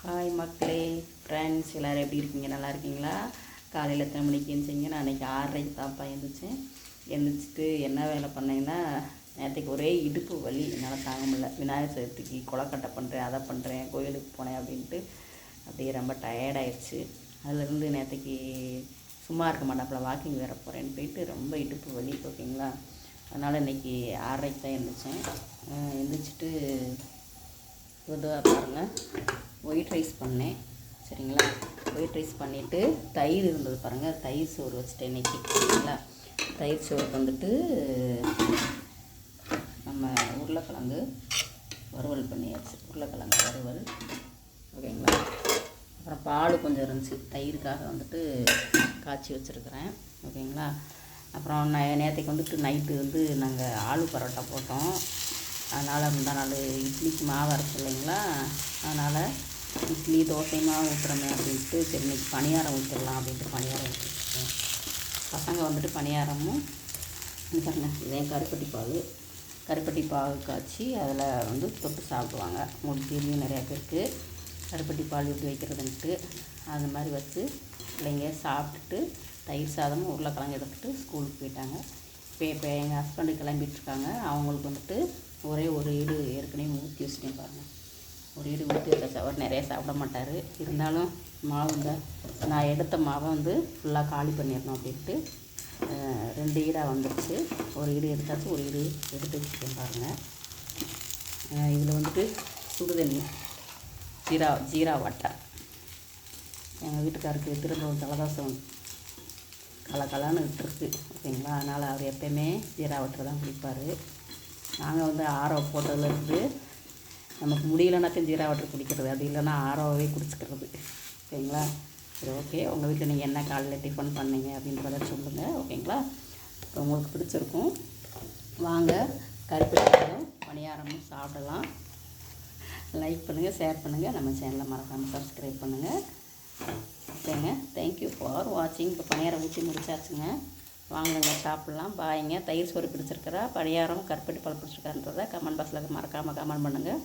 Hi மக்களே, friends எல்லோரும் எப்படி இருக்கீங்க? நல்லா இருக்கீங்களா? காலையில் எத்தனை மணிக்கு எழுந்திரிங்க? நான் அன்றைக்கி 6:30 தான்ப்பா எழுந்திரிச்சேன். எழுந்திரிச்சிட்டு என்ன வேலை பண்ணேங்கன்னா, நேற்றுக்கு ஒரே இடுப்பு வலி, என்னால் தாங்க முடியல. விநாயகர் சதுர்த்திக்கு கொலக்கட்டை பண்ணுறேன், அதை பண்ணுறேன், கோயிலுக்கு போனேன் அப்படின்ட்டு அப்படியே ரொம்ப டயர்டாயிடுச்சு. அதுலேருந்து நேற்றுக்கு சும்மா இருக்க மாட்டாப்புல, வாக்கிங் வேறு போகிறேன்னு போயிட்டு ரொம்ப இடுப்பு வலி, ஓகேங்களா? அதனால் இன்றைக்கி 6:30 தான் எழுந்திரிச்சேன். எழுந்திரிச்சிட்டு பொதுவாக பாருங்கள், ஒயிட் ரைஸ் பண்ணேன், சரிங்களா? ஒயிட் ரைஸ் பண்ணிவிட்டு தயிர் இருந்தது பாருங்கள், தயிர் சோறு வச்சுட்டேன் இன்றைக்கி, சரிங்களா? தயிர் சோறுக்கு வந்துட்டு நம்ம உருளைக்கிழங்கு வறுவல் பண்ணியாச்சு, உருளைக்கிழங்கு வறுவல், ஓகேங்களா? அப்புறம் பால் கொஞ்சம் இருந்துச்சு, தயிருக்காக வந்துட்டு காய்ச்சி வச்சுருக்கிறேன், ஓகேங்களா? அப்புறம் நேற்றுக்கு வந்துட்டு நைட்டு வந்து நாங்கள் ஆலு பரோட்டா போட்டோம். அதனால் முந்தா நாள் இட்லிக்கு மாவு அரைச்சி இல்லைங்களா, அதனால் இட்லி தோசை மாவு ஊற்றுறோமே அப்படின்ட்டு சரி இன்றைக்கி பணியாரம் ஊற்றிடலாம் அப்படின்ட்டு பணியாரம் ஊற்றிருக்கேன். பசங்க வந்துட்டு பணியாரமும் பாருங்க, இதே கருப்பட்டி பால் காய்ச்சி அதில் வந்து தொட்டு சாப்பிடுவாங்க. முடிஞ்சிலையும் நிறையா பேருக்கு கருப்பட்டி பால் எப்படி வைக்கிறதுன்ட்டு அது மாதிரி வச்சு பிள்ளைங்க சாப்பிட்டுட்டு தயிர் சாதமும் உருளைக்கிழங்கு எடுத்துகிட்டு ஸ்கூலுக்கு போயிட்டாங்க. இப்போ எங்கள் ஹஸ்பண்டு கிளம்பிட்டுருக்காங்க. அவங்களுக்கு வந்துட்டு ஒரே ஒரு ஈடு ஏற்கனவே ஊற்றி வச்சுட்டேன் பாருங்கள். ஒரு ஈடு ஊற்றி வச்சா அவர் நிறையா சாப்பிட மாட்டார். இருந்தாலும் மாவு நான் எடுத்த மாவை வந்து ஃபுல்லாக காலி பண்ணிடணும் அப்படின்ட்டு 2 ஈடாக வந்துடுச்சு. ஒரு ஈடு எடுத்தாச்சு, ஒரு ஈடு எடுத்து வச்சுட்டேன் பாருங்கள். இதில் வந்துட்டு சுடுதண்ணி ஜீரா வாட்டர். எங்கள் வீட்டுக்காருக்கு திரும்ப ஜலதோஷம் கலன்னு விட்டுருக்கு, ஓகேங்களா? அதனால் அவர் எப்போயுமே ஜீரா வாட்டர் தான் குடிப்பார். நாங்கள் வந்து ஆரோ போட்டதுலேருந்து நமக்கு முடியலனாச்சும் ஜீரா வாட்டர் குடிக்கிறது, அது இல்லைன்னா ஆரோவே குடிச்சிக்கிறது, ஓகேங்களா? சரி, ஓகே. உங்கள் வீட்டில் நீங்கள் என்ன காலையில் டிஃபன் பண்ணீங்க அப்படின்றத சொல்லுங்கள், ஓகேங்களா? இப்போ உங்களுக்கு பிடிச்சிருக்கும். வாங்க, கருப்பட்டியும் பணியாரமும் சாப்பிடலாம். லைக் பண்ணுங்கள், ஷேர் பண்ணுங்கள், நம்ம சேனலை மறக்காமல் சப்ஸ்கிரைப் பண்ணுங்கள், ஓகேங்க? தேங்க்யூ ஃபார் வாட்சிங். இப்போ பணியாரம் ஊற்றி முடிச்சாச்சுங்க. வாங்க சாப்பிட்லாம். பாய்ங்க. தயிர் சோறு பிடிச்சிருக்கிறா, பணியாரம் கருப்பட்டி பால் பிடிச்சிருக்கான்றதை கமெண்ட் பாக்ஸில் மறக்காமல் கமெண்ட் பண்ணுங்கள்.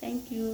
தேங்க்யூ.